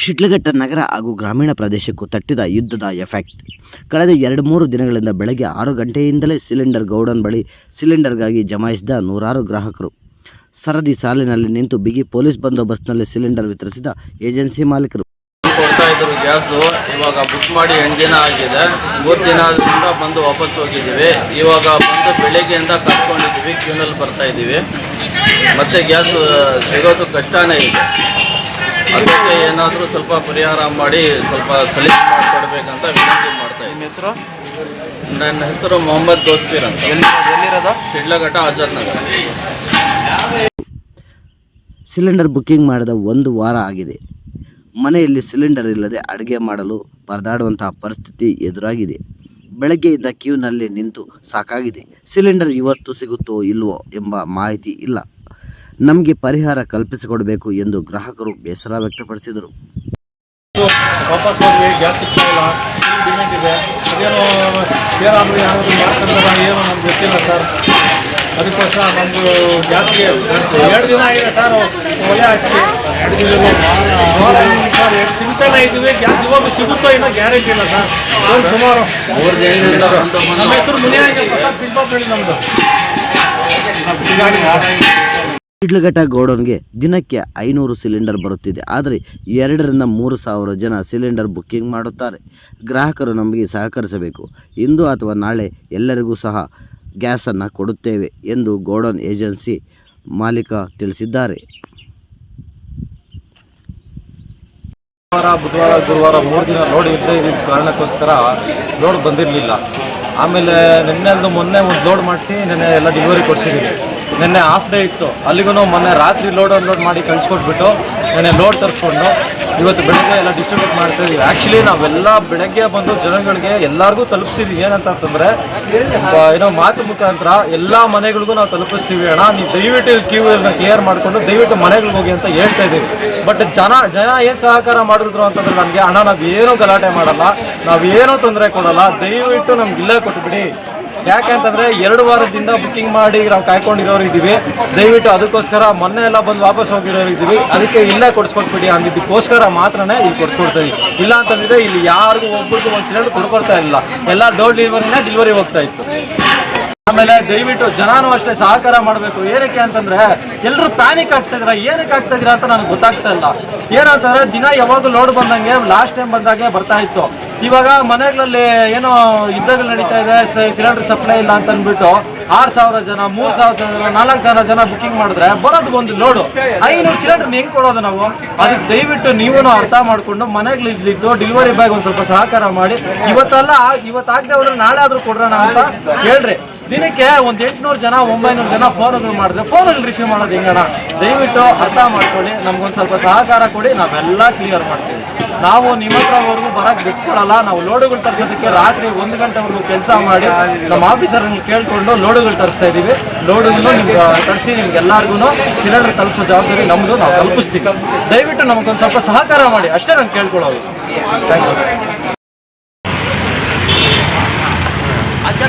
ಶಿಡ್ಲಘಟ್ಟ ನಗರ ಹಾಗೂ ಗ್ರಾಮೀಣ ಪ್ರದೇಶಕ್ಕೂ ತಟ್ಟಿದ ಯುದ್ಧದ ಎಫೆಕ್ಟ್. ಕಳೆದ 2-3 ದಿನಗಳಿಂದ ಬೆಳಗ್ಗೆ 6 ಗಂಟೆಯಿಂದಲೇ ಸಿಲಿಂಡರ್ ಗೌಡನ್ ಬಳಿ ಸಿಲಿಂಡರ್ಗಾಗಿ ಜಮಾಯಿಸಿದ ನೂರಾರು ಗ್ರಾಹಕರು ಸರದಿ ಸಾಲಿನಲ್ಲಿ ನಿಂತು ಬಿಗಿ ಪೊಲೀಸ್ ಬಂದೋಬಸ್ತ್ನಲ್ಲಿ ಸಿಲಿಂಡರ್ ವಿತರಿಸಿದ ಏಜೆನ್ಸಿ ಮಾಲೀಕರು. ಕೊಡ್ತಾ ಇದ್ರು ಗ್ಯಾಸು, ಇವಾಗ ಬುಕ್ ಮಾಡಿ 8 ದಿನ ಆಗಿದೆ. 3 ದಿನದಿಂದ ಬಂದು ವಾಪಸ್ ಹೋಗಿದ್ದೀವಿ. ಇವಾಗ ಬಂದು ಬೆಳಗ್ಗೆಯಿಂದ ಕಟ್ಕೊಂಡಿದ್ದೀವಿ, ಕ್ಯೂನಲ್ಲಿ ಬರ್ತಾ ಇದ್ದೀವಿ. ಮತ್ತೆ ಗ್ಯಾಸ್ ಸಿಗೋದು ಕಷ್ಟನೇ ಇದೆ. ಅದಕ್ಕೆ ಏನಾದರೂ ಸ್ವಲ್ಪ ಪರಿಹಾರ ಮಾಡಿ ಸ್ವಲ್ಪ ಸಲೀಸ್ ಮಾಡಿಕೊಡ್ಬೇಕಂತ ವಿನಂತಿ ಮಾಡ್ತಾ ಇದ್ದೀನಿ. ಹೆಸರು? ನನ್ನ ಹೆಸರು ಮೊಹಮ್ಮದ್ ದೋಸ್ತೀರ್ ಅಂತ. ಎಲ್ಲಿರೋದು? ಶಿಡ್ಲಘಟ್ಟ, ಆಜಾದ್ ನಗರ. ಸಿಲಿಂಡರ್ ಬುಕ್ಕಿಂಗ್ ಮಾಡಿದ 1 ವಾರ ಆಗಿದೆ. ಮನೆಯಲ್ಲಿ ಸಿಲಿಂಡರ್ ಇಲ್ಲದೆ ಅಡುಗೆ ಮಾಡಲು ಪರದಾಡುವಂತಹ ಪರಿಸ್ಥಿತಿ ಎದುರಾಗಿದೆ. ಬೆಳಗ್ಗೆಯಿಂದ ಕ್ಯೂನಲ್ಲಿ ನಿಂತು ಸಾಕಾಗಿದೆ. ಸಿಲಿಂಡರ್ ಇವತ್ತು ಸಿಗುತ್ತೋ ಇಲ್ವೋ ಎಂಬ ಮಾಹಿತಿ ಇಲ್ಲ. ನಮಗೆ ಪರಿಹಾರ ಕಲ್ಪಿಸಿಕೊಡಬೇಕು ಎಂದು ಗ್ರಾಹಕರು ಬೇಸರ ವ್ಯಕ್ತಪಡಿಸಿದರು. ವಾಪಸ್ ಹೋಗಿ ಗ್ಯಾಸ್ ಸಿಗ್ತಾ ಇಲ್ಲ, ಡಿಮ್ಯಾಂಡ್ ಇದೆ. ಅದೇನೋ ಏನಾದರೂ ಏನು ನಮ್ಗೆ ಗೊತ್ತಿಲ್ಲ ಸರ್. ಅದಕ್ಕೋಸ್ಕರ ನಮ್ಮದು ಗ್ಯಾಸ್ಗೆ 2 ದಿನ ಆಗಿದೆ ಸರ್. ಒಲೆ ಹಚ್ಚಿ 2 ದಿನ ಸರ್, 2 ತಿಂತಾನೆ ಇದ್ದೀವಿ. ಗ್ಯಾಸ್ ಇವಾಗ ಸಿಗುತ್ತೋ ಇನ್ನೂ ಗ್ಯಾರಂಟಿ ಇಲ್ಲ ಸರ್. ಸುಮಾರು 3 ದಿನದಿಂದ ನಮ್ಮ ಹೆಸರು ಮುನಿಯಾಯ್ತು ಸರ್. ಪಿಂಪಳ್ಳಿ ನಮ್ಮದು. ಶಿಡ್ಲಘಟ್ಟ ಗೌಡನ್ಗೆ ದಿನಕ್ಕೆ 500 ಸಿಲಿಂಡರ್ ಬರುತ್ತಿದೆ. ಆದರೆ 2,000-3 ಸಾವಿರ ಜನ ಸಿಲಿಂಡರ್ ಬುಕ್ಕಿಂಗ್ ಮಾಡುತ್ತಾರೆ. ಗ್ರಾಹಕರು ನಮಗೆ ಸಹಕರಿಸಬೇಕು. ಇಂದು ಅಥವಾ ನಾಳೆ ಎಲ್ಲರಿಗೂ ಸಹ ಗ್ಯಾಸನ್ನು ಕೊಡುತ್ತೇವೆ ಎಂದು ಗೌಡನ್ ಏಜೆನ್ಸಿ ಮಾಲೀಕ ತಿಳಿಸಿದ್ದಾರೆ. ಬುಧವಾರ, ಗುರುವಾರ 3 ದಿನ ಲೋಡ್ ಇದ್ದೇ ಇದ್ದ ಕಾರಣಕ್ಕೋಸ್ಕರ ಲೋಡ್ ಬಂದಿರಲಿಲ್ಲ. ಆಮೇಲೆ ಮೊನ್ನೆ ಒಂದು ಲೋಡ್ ಮಾಡಿಸಿ ನೆನ್ನೆ ಎಲ್ಲ ಡೆಲಿವರಿ ಕೊಡಿಸಿದ್ದೀವಿ. ನೆನ್ನೆ ಹಾಫ್ ಡೇ ಇತ್ತು, ಅಲ್ಲಿಗೂ ಮೊನ್ನೆ ರಾತ್ರಿ ಲೋಡ್ ಅನ್ಲೋಡ್ ಮಾಡಿ ಕಳಿಸ್ಕೊಟ್ಬಿಟ್ಟು ನೆನ್ನೆ ಲೋಡ್ ತರಿಸ್ಕೊಂಡು ಇವತ್ತು ಬೆಳಗ್ಗೆ ಎಲ್ಲ ಡಿಸ್ಟ್ರಿಬ್ಯೂಟ್ ಮಾಡ್ತಾ ಇದ್ದೀವಿ. ಆ್ಯಕ್ಚುಲಿ ನಾವೆಲ್ಲ ಬೆಳಗ್ಗೆ ಬಂದು ಜನಗಳಿಗೆ ಎಲ್ಲರಿಗೂ ತಲುಪಿಸಿದ್ದೀವಿ. ಏನಂತಂದರೆ ಏನೋ ಮಾತು ಮುಖಾಂತರ ಎಲ್ಲ ಮನೆಗಳಿಗೂ ನಾವು ತಲುಪಿಸ್ತೀವಿ. ಅಣ್ಣ ನೀವು ದಯವಿಟ್ಟು ಕ್ಯೂನ ಕ್ಲಿಯರ್ ಮಾಡಿಕೊಂಡು ದಯವಿಟ್ಟು ಮನೆಗಳಿಗೆ ಹೋಗಿ ಅಂತ ಹೇಳ್ತಾ ಇದ್ದೀವಿ. ಬಟ್ ಜನ ಏನು ಸಹಕಾರ ಮಾಡಿದ್ರು ಅಂತಂದ್ರೆ ನಮಗೆ, ಅಣ್ಣ ನಾವೇನೂ ಗಲಾಟೆ ಮಾಡಲ್ಲ, ನಾವೇನೂ ತೊಂದರೆ ಕೊಡಲ್ಲ, ದಯವಿಟ್ಟು ನಮ್ಗೆ ಇಲ್ಲೇ ಕೊಟ್ಬಿಡಿ. ಯಾಕೆಂತಂದರೆ 2 ವಾರದಿಂದ ಬುಕ್ಕಿಂಗ್ ಮಾಡಿ ನಾವು ಕಾಯ್ಕೊಂಡಿರೋರು ಇದ್ದೀವಿ. ದಯವಿಟ್ಟು ಅದಕ್ಕೋಸ್ಕರ ಮೊನ್ನೆ ಎಲ್ಲ ಬಂದು ವಾಪಸ್ ಹೋಗಿರೋರು ಇದ್ದೀವಿ. ಅದಕ್ಕೆ ಇಲ್ಲೇ ಕೊಡಿಸ್ಕೊಟ್ಬಿಡಿ ಅಂದಿದ್ದಕ್ಕೋಸ್ಕರ ಮಾತ್ರನೇ ಇಲ್ಲಿ ಕೊಡಿಸ್ಕೊಡ್ತಾ ಇದ್ದೀವಿ. ಇಲ್ಲ ಅಂತಂದರೆ ಇಲ್ಲಿ ಯಾರಿಗೂ ಒಬ್ಬರಿಗೂ ಒಂದು ಸಿಲಿಂಡರ್ ಕೊಡ್ಕೊಡ್ತಾ ಇಲ್ಲ. ಎಲ್ಲ ಡೋರ್ ಡೆಲಿವರಿ ಹೋಗ್ತಾ ಇತ್ತು. ಆಮೇಲೆ ದಯವಿಟ್ಟು ಜನನೂ ಅಷ್ಟೇ ಸಹಕಾರ ಮಾಡಬೇಕು. ಏನಕ್ಕೆ ಅಂತಂದರೆ ಎಲ್ಲರೂ ಪ್ಯಾನಿಕ್ ಆಗ್ತಾಯಿದ್ರ, ಏನಕ್ಕೆ ಆಗ್ತಾಯಿದ್ದೀರಾ ಅಂತ ನನಗೆ ಗೊತ್ತಾಗ್ತಾ ಇಲ್ಲ. ಏನಂತಂದರೆ ದಿನ ಯಾವಾಗ ಲೋಡ್ ಬಂದಂಗೆ ಲಾಸ್ಟ್ ಟೈಮ್ ಬಂದಾಗೆ ಬರ್ತಾ ಇತ್ತು. ಇವಾಗ ಮನೆಗಳಲ್ಲಿ ಏನೋ ಯುದ್ಧಗಳು ನಡೀತಾ ಇದೆ, ಸಿಲಿಂಡರ್ ಸಪ್ಲೈ ಇಲ್ಲ ಅಂತ ಅಂದ್ಬಿಟ್ಟು 6,000 ಜನ, 3,000 ಜನ, 4,000 ಜನ ಬುಕ್ಕಿಂಗ್ ಮಾಡಿದ್ರೆ ಬರೋದು ಒಂದು ಲೋಡು 500 ಸಿಲಿಂಡರ್ ಹೆಂಗೆ ಕೊಡೋದು ನಾವು? ಅದಕ್ಕೆ ದಯವಿಟ್ಟು ನೀವು ಅರ್ಥ ಮಾಡಿಕೊಂಡು ಮನೆಗಳಿದ್ದು ಡೆಲಿವರಿ ಬಾಯ್ಗೆ ಒಂದು ಸ್ವಲ್ಪ ಸಹಕಾರ ಮಾಡಿ. ಇವತ್ತಾಗದೆ ಹೋದ್ರೆ ನಾಳೆ ಆದರೂ ಕೊಡ್ರೋಣ ಅಂತ ಹೇಳ್ರಿ. ದಿನಕ್ಕೆ ಒಂದು 800 ಜನ 900 ಜನ ಫೋನ್ಗಳು ಮಾಡಿದ್ರೆ ಫೋನಲ್ಲಿ ರಿಸೀವ್ ಮಾಡೋದು ಹೆಂಗಣ? ದಯವಿಟ್ಟು ಅರ್ಥ ಮಾಡ್ಕೊಳ್ಳಿ, ನಮ್ಗೊಂದು ಸ್ವಲ್ಪ ಸಹಕಾರ ಕೊಡಿ, ನಾವೆಲ್ಲ ಕ್ಲಿಯರ್ ಮಾಡ್ತೀವಿ. ನಾವು ನಿಮ್ಮ ಹತ್ರವರೆಗೂ ಬರೋಕ್ಕೆ ಬಿಟ್ಕೊಡಲ್ಲ. ನಾವು ಲೋಡುಗಳು ತರಿಸೋದಕ್ಕೆ ರಾತ್ರಿ 1 ಗಂಟೆವರೆಗೂ ಕೆಲಸ ಮಾಡಿ ನಮ್ಮ ಆಫೀಸರ್ಗಳು ಕೇಳಿಕೊಂಡು ಲೋಡುಗಳು ತರಿಸ್ತಾ ಇದ್ದೀವಿ. ಲೋಡುಗಳು ನಿಮ್ಗೆ ತರಿಸಿ ನಿಮ್ಗೆಲ್ಲರಿಗೂ ಸಿಲಿಂಡರ್ ತಲುಪಿಸೋ ಜವಾಬ್ದಾರಿ ನಮ್ಮದು, ನಾವು ತಲುಪಿಸ್ತೀವಿ. ದಯವಿಟ್ಟು ನಮಗೊಂದು ಸ್ವಲ್ಪ ಸಹಕಾರ ಮಾಡಿ, ಅಷ್ಟೇ ನಾನು ಕೇಳ್ಕೊಳ್ಳೋದು. ಥ್ಯಾಂಕ್ಸ್. ಅಜ್ಜ